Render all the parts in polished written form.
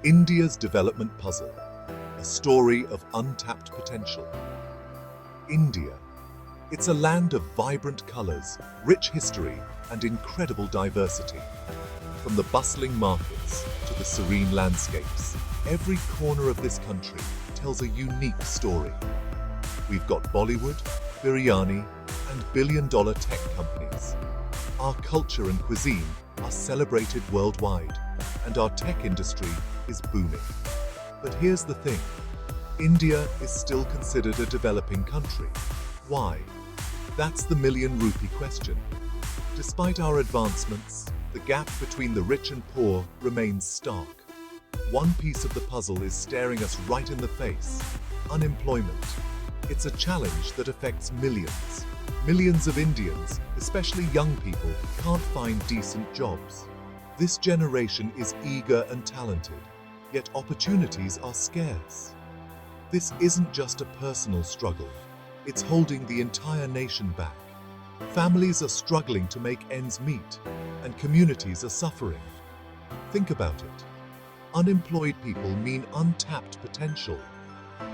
India's development puzzle, a story of untapped potential. India. It's a land of vibrant colors, rich history, and incredible diversity. From the bustling markets to the serene landscapes, every corner of this country tells a unique story. We've got Bollywood, biryani, and billion-dollar tech companies. Our culture and cuisine are celebrated worldwide, and our tech industry is booming. But here's the thing. India is still considered a developing country. Why? That's the million rupee question. Despite our advancements, the gap between the rich and poor remains stark. One piece of the puzzle is staring us right in the face: unemployment. It's a challenge that affects millions. Millions of Indians, especially young people, can't find decent jobs. This generation is eager and talented, yet opportunities are scarce. This isn't just a personal struggle. It's holding the entire nation back. Families are struggling to make ends meet, and communities are suffering. Think about it. Unemployed people mean untapped potential.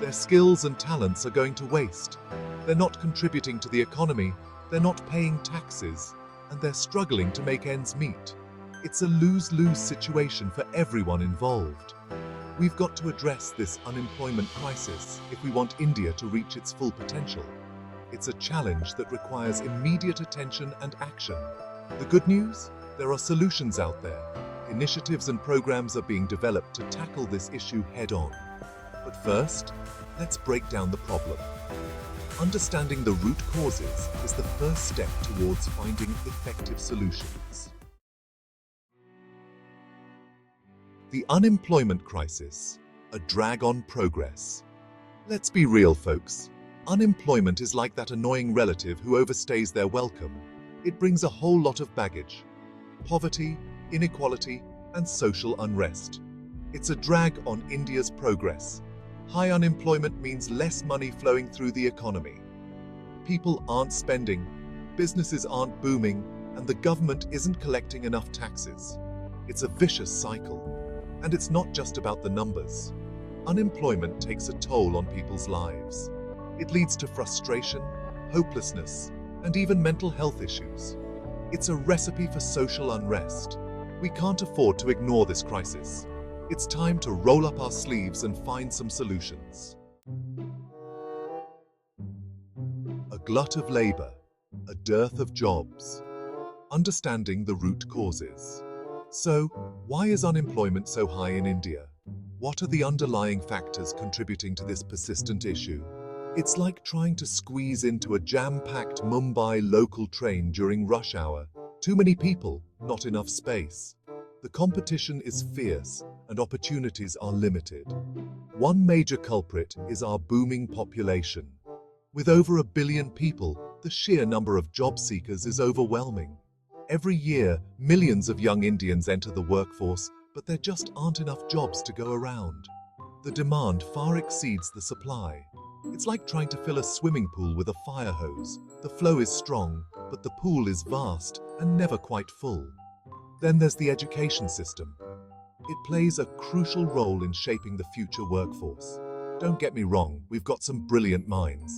Their skills and talents are going to waste. They're not contributing to the economy, they're not paying taxes, and they're struggling to make ends meet. It's a lose-lose situation for everyone involved. We've got to address this unemployment crisis if we want India to reach its full potential. It's a challenge that requires immediate attention and action. The good news? There are solutions out there. Initiatives and programs are being developed to tackle this issue head-on. But first, let's break down the problem. Understanding the root causes is the first step towards finding effective solutions. The unemployment crisis, a drag on progress. Let's be real, folks. Unemployment is like that annoying relative who overstays their welcome. It brings a whole lot of baggage: poverty, inequality, and social unrest. It's a drag on India's progress. High unemployment means less money flowing through the economy. People aren't spending, businesses aren't booming, and the government isn't collecting enough taxes. It's a vicious cycle. And it's not just about the numbers. Unemployment takes a toll on people's lives. It leads to frustration, hopelessness, and even mental health issues. It's a recipe for social unrest. We can't afford to ignore this crisis. It's time to roll up our sleeves and find some solutions. A glut of labor, a dearth of jobs. Understanding the root causes. So, why is unemployment so high in India? What are the underlying factors contributing to this persistent issue? It's like trying to squeeze into a jam-packed Mumbai local train during rush hour. Too many people, not enough space. The competition is fierce and opportunities are limited. One major culprit is our booming population. With over 1 billion people, the sheer number of job seekers is overwhelming. Every year, millions of young Indians enter the workforce, but there just aren't enough jobs to go around. The demand far exceeds the supply. It's like trying to fill a swimming pool with a fire hose. The flow is strong, but the pool is vast and never quite full. Then there's the education system. It plays a crucial role in shaping the future workforce. Don't get me wrong, we've got some brilliant minds.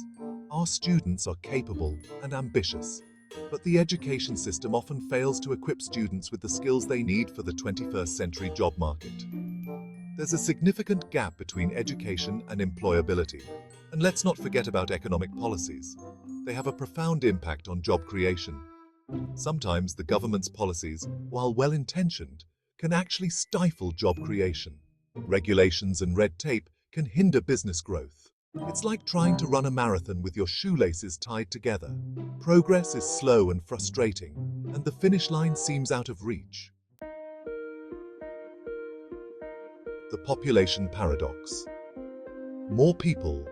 Our students are capable and ambitious. But the education system often fails to equip students with the skills they need for the 21st century job market. There's a significant gap between education and employability. And let's not forget about economic policies. They have a profound impact on job creation. Sometimes the government's policies, while well-intentioned, can actually stifle job creation. Regulations and red tape can hinder business growth. It's like trying to run a marathon with your shoelaces tied together. Progress is slow and frustrating, and the finish line seems out of reach. The population paradox. More people,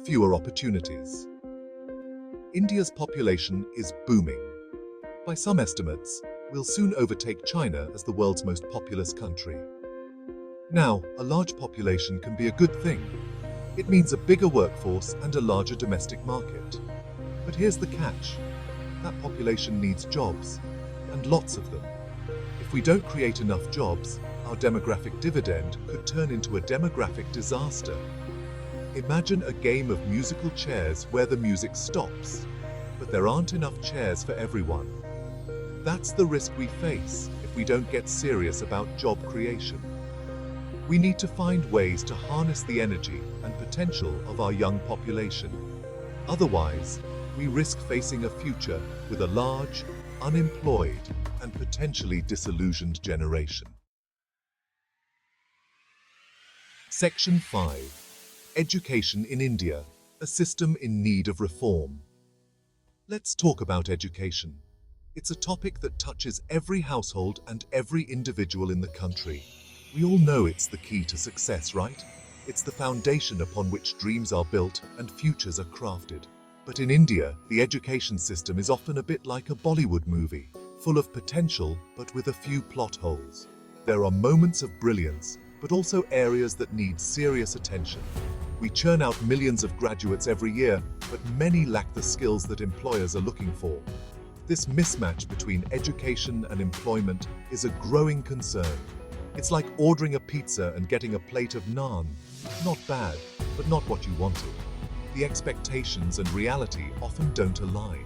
fewer opportunities. India's population is booming. By some estimates, we'll soon overtake China as the world's most populous country. Now, a large population can be a good thing. It means a bigger workforce and a larger domestic market. But here's the catch. That population needs jobs, and lots of them. If we don't create enough jobs, our demographic dividend could turn into a demographic disaster. Imagine a game of musical chairs where the music stops, but there aren't enough chairs for everyone. That's the risk we face if we don't get serious about job creation. We need to find ways to harness the energy and potential of our young population. Otherwise, we risk facing a future with a large, unemployed, and potentially disillusioned generation. Section 5. Education in India, a system in need of reform. Let's talk about education. It's a topic that touches every household and every individual in the country. We all know it's the key to success, right? It's the foundation upon which dreams are built and futures are crafted. But in India, the education system is often a bit like a Bollywood movie, full of potential but with a few plot holes. There are moments of brilliance, but also areas that need serious attention. We churn out millions of graduates every year, but many lack the skills that employers are looking for. This mismatch between education and employment is a growing concern. It's like ordering a pizza and getting a plate of naan. Not bad, but not what you wanted. The expectations and reality often don't align.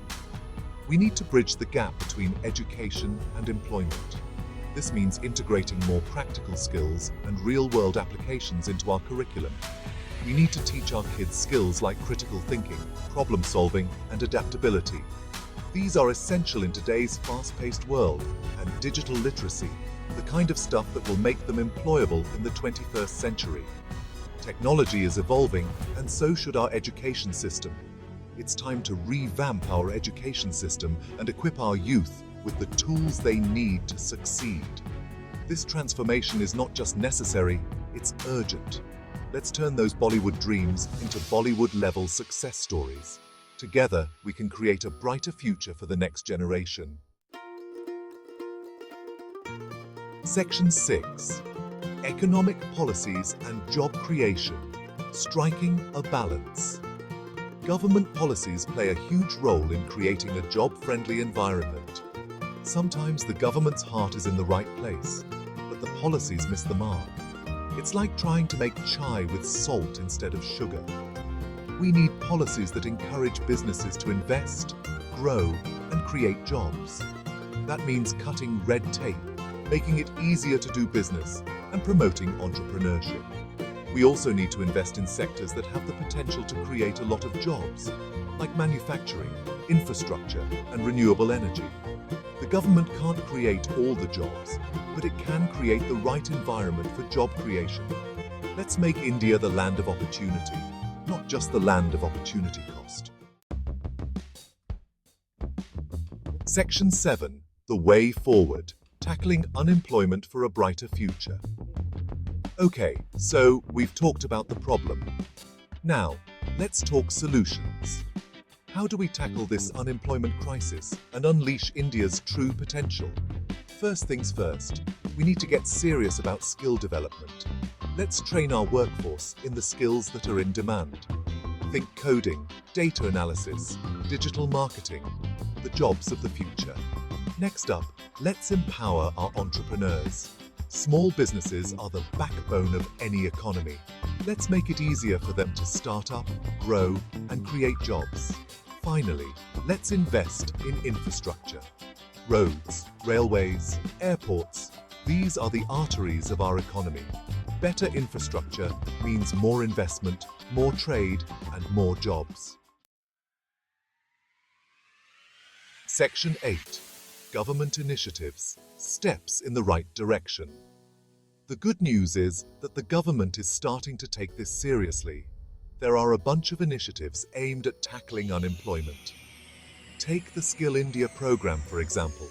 We need to bridge the gap between education and employment. This means integrating more practical skills and real-world applications into our curriculum. We need to teach our kids skills like critical thinking, problem solving, and adaptability. These are essential in today's fast-paced world, and digital literacy, the kind of stuff that will make them employable in the 21st century. Technology is evolving, and so should our education system. It's time to revamp our education system and equip our youth with the tools they need to succeed. This transformation is not just necessary, it's urgent. Let's turn those Bollywood dreams into Bollywood-level success stories. Together, we can create a brighter future for the next generation. Section 6. Economic policies and job creation, striking a balance. Government policies play a huge role in creating a job-friendly environment. Sometimes the government's heart is in the right place, but the policies miss the mark. It's like trying to make chai with salt instead of sugar. We need policies that encourage businesses to invest, grow, and create jobs. That means cutting red tape, making it easier to do business, and promoting entrepreneurship. We also need to invest in sectors that have the potential to create a lot of jobs, like manufacturing, infrastructure, and renewable energy. The government can't create all the jobs, but it can create the right environment for job creation. Let's make India the land of opportunity, not just the land of opportunity cost. Section 7. The Way Forward. Tackling unemployment for a brighter future. Okay, so we've talked about the problem. Now, let's talk solutions. How do we tackle this unemployment crisis and unleash India's true potential? First things first, we need to get serious about skill development. Let's train our workforce in the skills that are in demand. Think coding, data analysis, digital marketing, the jobs of the future. Next up, let's empower our entrepreneurs. Small businesses are the backbone of any economy. Let's make it easier for them to start up, grow, and create jobs. Finally, let's invest in infrastructure. Roads, railways, airports, these are the arteries of our economy. Better infrastructure means more investment, more trade, and more jobs. Section 8. Government initiatives, steps in the right direction. The good news is that the government is starting to take this seriously. There are a bunch of initiatives aimed at tackling unemployment. Take the Skill India program, for example.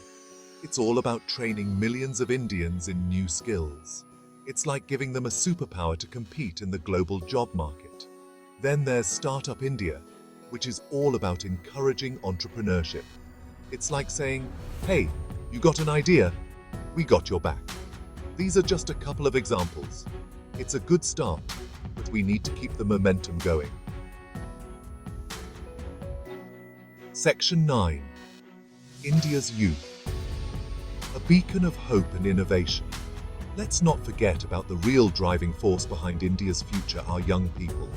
It's all about training millions of Indians in new skills. It's like giving them a superpower to compete in the global job market. Then there's Startup India, which is all about encouraging entrepreneurship. It's like saying, hey, you got an idea? We got your back. These are just a couple of examples. It's a good start, but we need to keep the momentum going. Section 9. India's youth. A beacon of hope and innovation. Let's not forget about the real driving force behind India's future, our young people.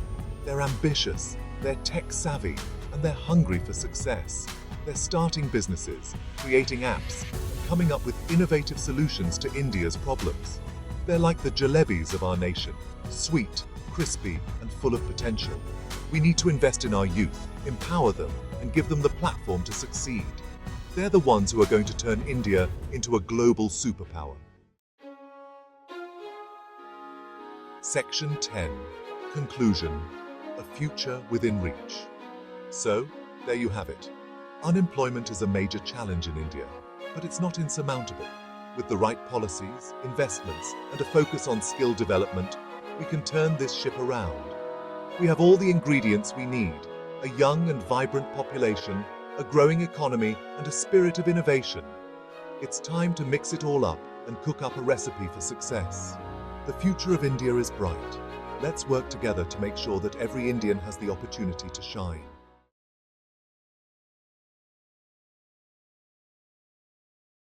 They're ambitious, they're tech-savvy, and they're hungry for success. They're starting businesses, creating apps, and coming up with innovative solutions to India's problems. They're like the jalebis of our nation, sweet, crispy, and full of potential. We need to invest in our youth, empower them, and give them the platform to succeed. They're the ones who are going to turn India into a global superpower. Section 10. Conclusion. A future within reach. So, there you have it. Unemployment is a major challenge in India, but it's not insurmountable. With the right policies, investments, and a focus on skill development, we can turn this ship around. We have all the ingredients we need: a young and vibrant population, a growing economy, and a spirit of innovation. It's time to mix it all up and cook up a recipe for success. The future of India is bright. Let's work together to make sure that every Indian has the opportunity to shine.